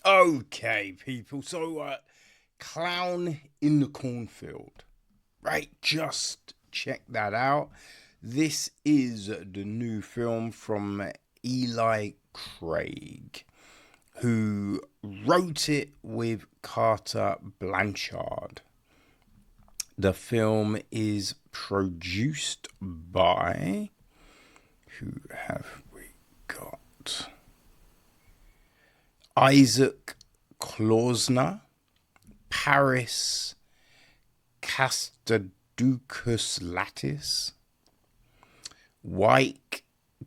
Okay, people. So, Clown in the Cornfield. Right, just check that out. This is the new film from Eli Craig, who wrote it with Carter Blanchard. The film is produced by... Who have we got? Isaac Klausner, Paris Castaducus Lattis, Wyke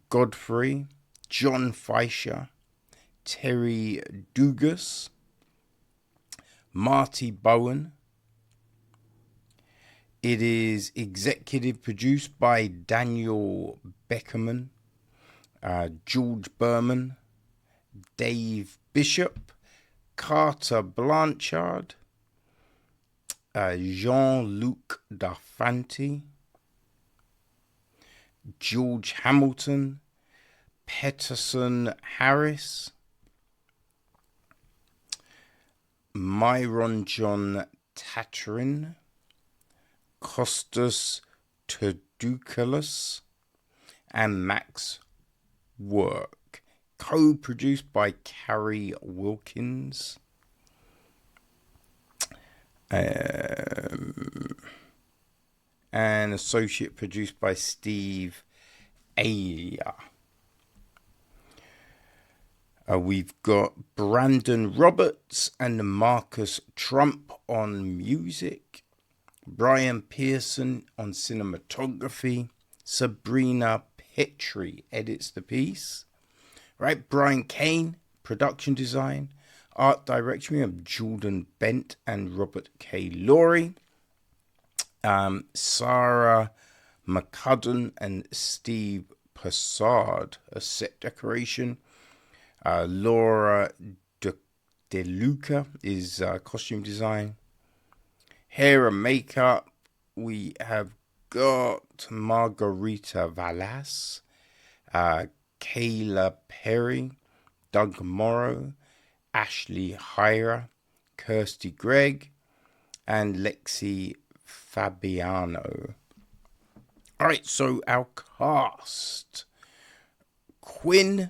Godfrey, John Fisher, Terry Dugas, Marty Bowen. It is executive produced by Daniel Beckerman, George Berman, Dave Bishop, Carter Blanchard, Jean-Luc Darfanti, George Hamilton, Peterson Harris, Myron John Tatrin, Costas Terdoukalos, and Max Work. Co-produced by Carrie Wilkins. And associate produced by Steve Ayer. We've got Brandon Roberts and Marcus Trump on music. Brian Pearson on cinematography. Sabrina Petrie edits the piece. Right, Brian Kane, production design. Art direction of Jordan Bent and Robert K. Laurie. Sarah McCudden and Steve Passard, a set decoration. Laura DeLuca is costume design. Hair and makeup, we have got Margarita Vallas, Kayla Perry, Doug Morrow, Ashley Hyra, Kirsty Gregg, and Lexi Fabiano. Alright, so our cast. Quinn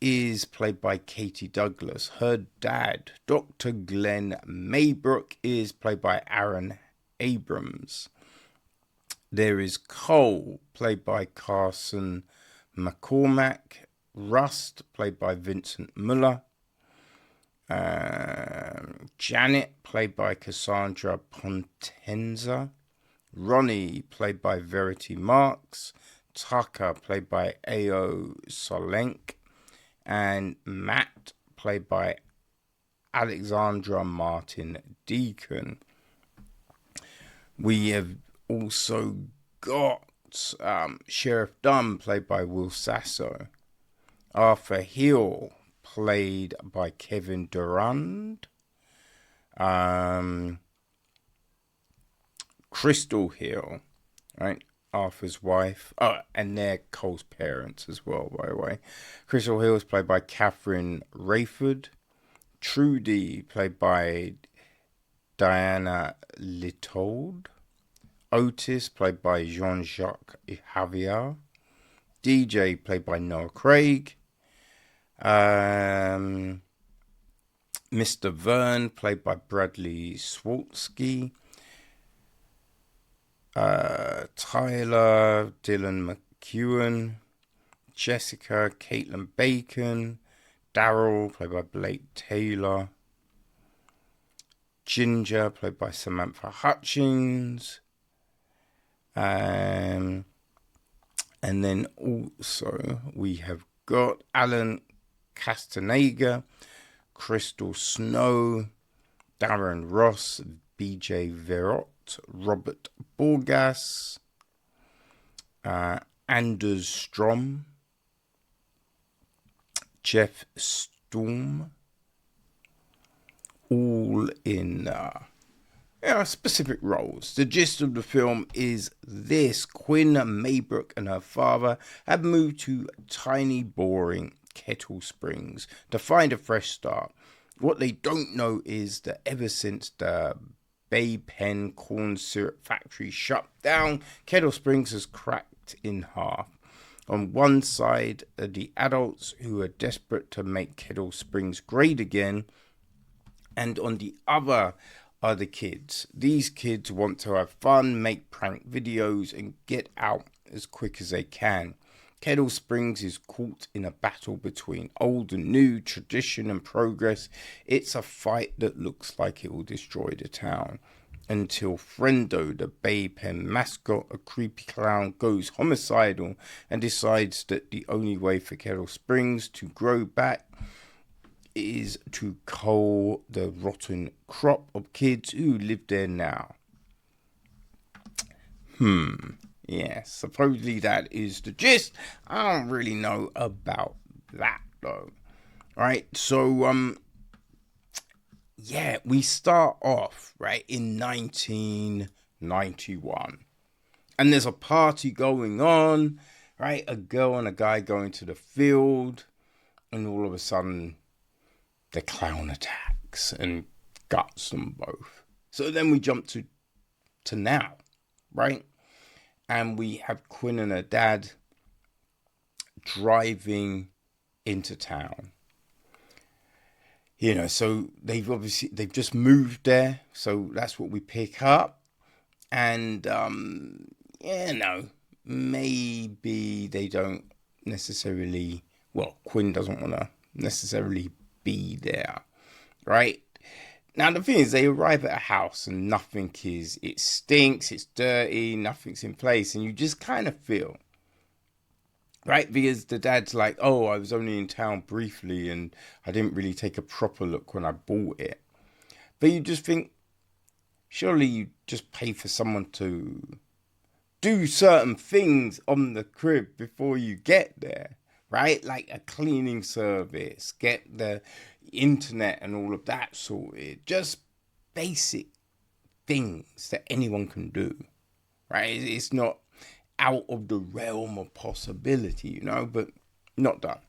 is played by Katie Douglas. Her dad, Dr. Glenn Maybrook, is played by Aaron Abrams. There is Cole, played by Carson McCormack. Rust, played by Vincent Muller. Janet, played by Cassandra Pontenza. Ronnie, played by Verity Marks. Tucker, played by A.O. Solenk. And Matt, played by Alexandra Martin Deacon. We have also got Sheriff Dunn, played by Will Sasso. Arthur Hill, played by Kevin Durand. Crystal Hill, right? Arthur's wife. Oh, and they're Cole's parents as well, by the way. Crystal Hill is played by Catherine Rayford. Trudy, played by Diana Littold. Otis, played by Jean-Jacques Javier. DJ, played by Noah Craig. Mr. Vern, played by Bradley Swolsky. Tyler, Dylan McEwen. Jessica, Caitlin Bacon. Daryl, played by Blake Taylor. Ginger, played by Samantha Hutchins. And then also we have got Alan Castaneda, Crystal Snow, Darren Ross, BJ Verrott, Robert Borgas, Anders Strom, Jeff Storm, all in specific roles. The gist of the film is this: Quinn Maybrook and her father have moved to tiny, boring Kettle Springs to find a fresh start. What they don't know is that ever since the Baypen Corn Syrup Factory shut down, Kettle Springs has cracked in half. On one side are the adults who are desperate to make Kettle Springs great again, and on the other are the kids. These kids want to have fun, make prank videos, and get out as quick as they can. Kettle Springs is caught in a battle between old and new, tradition and progress. It's a fight that looks like it will destroy the town. Until Friendo, the Baypen mascot, a creepy clown, goes homicidal and decides that the only way for Kettle Springs to grow back is to cull the rotten crop of kids who live there now. Yes, supposedly that is the gist. I don't really know about that though. Right, so yeah, we start off right in 1991, and there's a party going on, right? A girl and a guy going to the field, and all of a sudden the clown attacks and guts them both. So then we jump to now, right? And we have Quinn and her dad driving into town. You know, so they've just moved there. So that's what we pick up. And, maybe they don't necessarily, Quinn doesn't want to necessarily be there, right? Now the thing is, they arrive at a house and it stinks, it's dirty, nothing's in place, and you just kind of feel, right? Because the dad's like, oh, I was only in town briefly and I didn't really take a proper look when I bought it. But you just think, surely you just pay for someone to do certain things on the crib before you get there. Right? Like a cleaning service, get the internet and all of that sorted. Just basic things that anyone can do. Right? It's not out of the realm of possibility, but not done.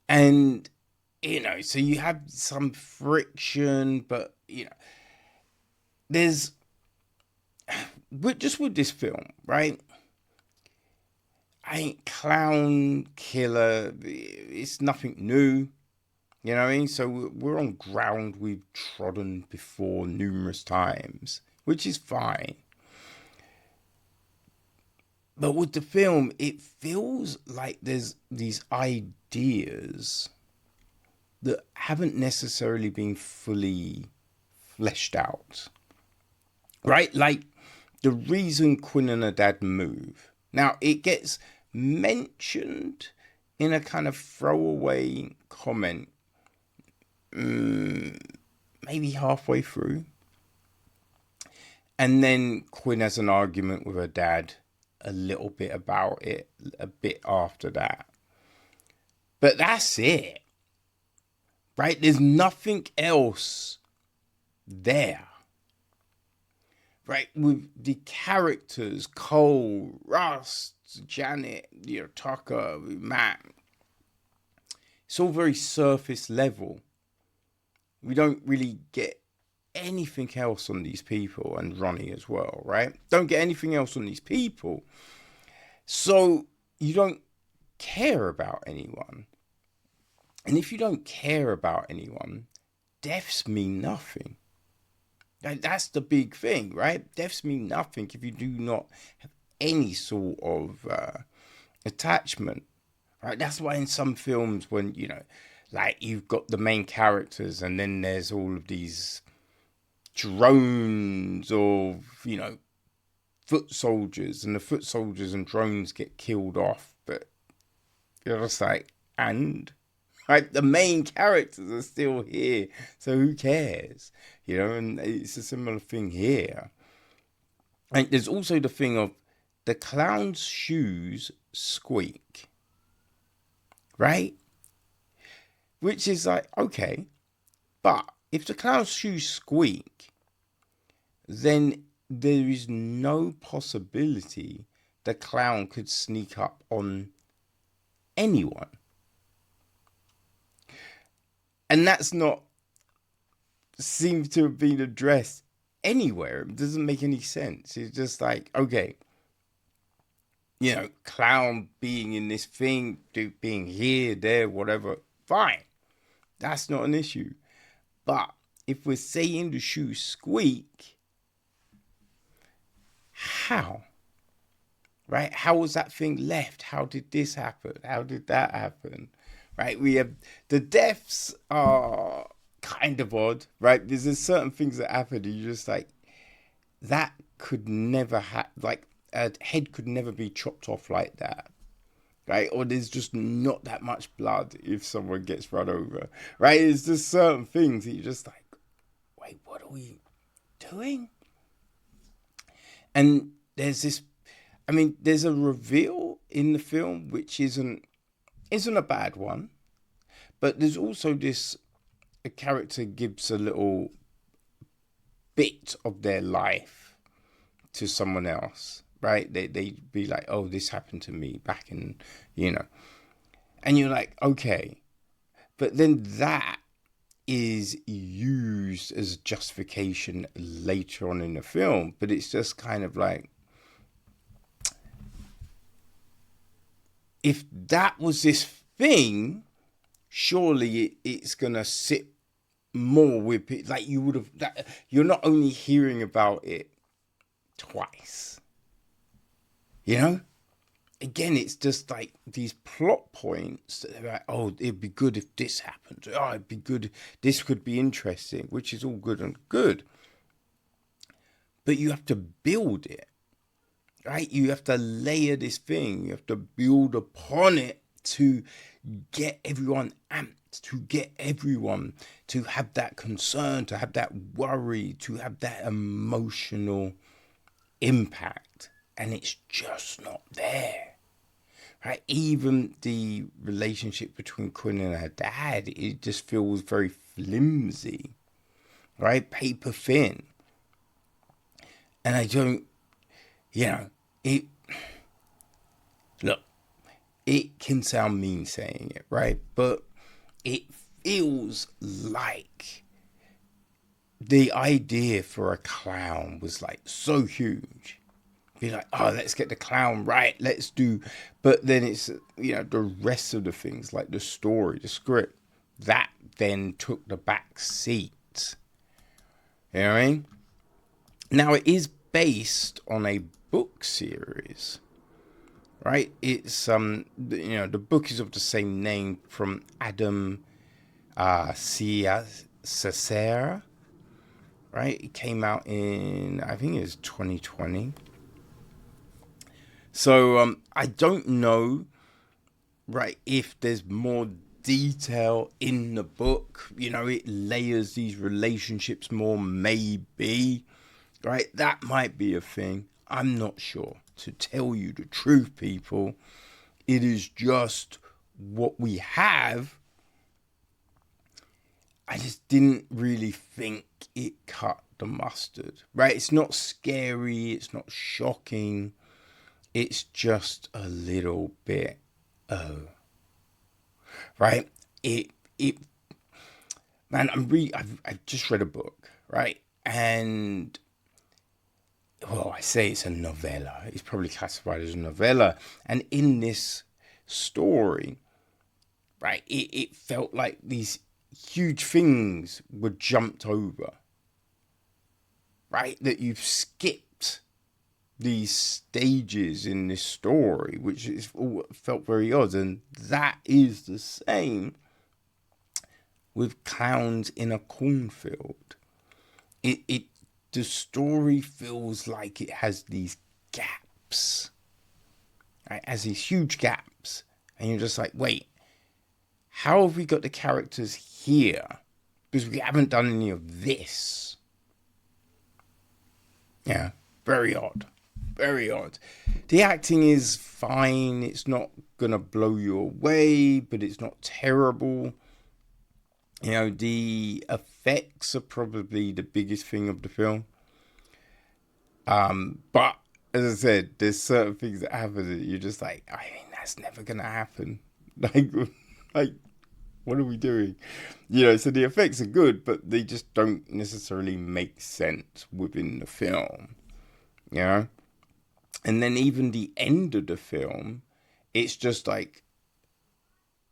And, so you have some friction, but, there's, just with this film, right? I ain't clown killer. It's nothing new. You know what I mean? So we're on ground we've trodden before numerous times, which is fine. But with the film, it feels like there's these ideas that haven't necessarily been fully fleshed out. Right? Like the reason Quinn and her dad move. Now, it gets mentioned in a kind of throwaway comment, maybe halfway through. And then Quinn has an argument with her dad a little bit about it, a bit after that. But that's it. Right? There's nothing else there. Right, with the characters, Cole, Russ, Janet, Tucker, Matt. It's all very surface level. We don't really get anything else on these people, and Ronnie as well, right? Don't get anything else on these people. So you don't care about anyone. And if you don't care about anyone, deaths mean nothing. That's the big thing, right? Deaths mean nothing if you do not have any sort of attachment, right? That's why in some films when, like you've got the main characters and then there's all of these drones of, foot soldiers, and the foot soldiers and drones get killed off. But you're just like, and? Right, the main characters are still here, so who cares? And it's a similar thing here. And there's also the thing of the clown's shoes squeak, right? Which is like, okay, but if the clown's shoes squeak, then there is no possibility the clown could sneak up on anyone. And that's not seems to have been addressed anywhere. It doesn't make any sense. It's just like, okay, clown being in this thing, being here, there, whatever, fine. That's not an issue. But if we're saying the shoes squeak, how? Right? How was that thing left? How did this happen? How did that happen? Right? We have the deaths are kind of odd, right? There's certain things that happen, and you're just like, that could never happen. Like, a head could never be chopped off like that, right? Or there's just not that much blood if someone gets run over, right? It's just certain things that you're just like, wait, what are we doing? And there's this, there's a reveal in the film which isn't a bad one, but there's also this, a character gives a little bit of their life to someone else, right? They be like, oh, this happened to me back in, and you're like, okay, but then that is used as justification later on in the film, but it's just kind of like, if that was this thing, surely it's gonna sit more with it. Like, you would have, you're not only hearing about it twice, again, it's just like these plot points that they're like, oh, it'd be good if this happened, oh, it'd be good, this could be interesting, which is all good and good, but you have to build it, right? You have to layer this thing, you have to build upon it to get everyone amped, to get everyone to have that concern, to have that worry, to have that emotional impact, and it's just not there, right? Even the relationship between Quinn and her dad, it just feels very flimsy, right? Paper thin. And I don't, it, look, it can sound mean saying it, right? But it feels like the idea for a clown was like so huge. Be like, oh, let's get the clown right, let's do, but then it's, the rest of the things, like the story, the script, that then took the back seat. You know what I mean? Now, it is based on a book series, right? It's the book is of the same name from Adam Cesare, right? It came out in, I think it was 2020. So I don't know, right, if there's more detail in the book, it layers these relationships more, maybe, right? That might be a thing. I'm not sure. To tell you the truth, people, it is just what we have. I just didn't really think it cut the mustard, right? It's not scary. It's not shocking. It's just a little bit, right? Man, I've just read a book, right? And, well, I say it's a novella. It's probably classified as a novella. And in this story, right, it felt like these huge things were jumped over, right? That you've skipped these stages in this story, which felt very odd. And that is the same with Clowns in a Cornfield. The story feels like it has these gaps, right? It has these huge gaps, and you're just like, wait, how have we got the characters here? Because we haven't done any of this. Yeah, very odd. Very odd. The acting is fine. It's not going to blow you away, but it's not terrible. The effects are probably the biggest thing of the film. But as I said, there's certain things that happen that you're just like, that's never going to happen. Like, What are we doing? You know, so the effects are good, but they just don't necessarily make sense within the film. You know? And then even the end of the film, it's just like,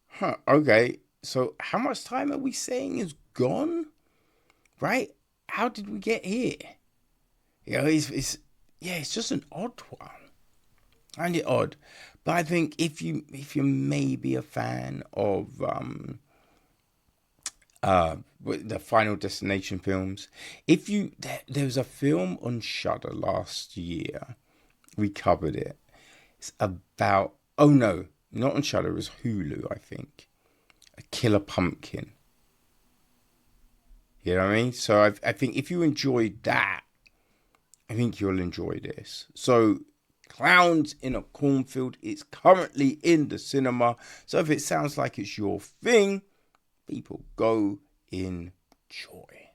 huh, okay, so how much time are we saying is gone? Right? How did we get here? You know, it's just an odd one. I find it odd. But I think if you may be a fan of the Final Destination films, if you there was a film on Shudder last year, we covered it. It's about, oh no, not on Shudder, it was Hulu, I think. A Killer Pumpkin. You know what I mean? So I think if you enjoyed that, I think you'll enjoy this. So, Clowns in a Cornfield, it's currently in the cinema. So if it sounds like it's your thing, people, go enjoy.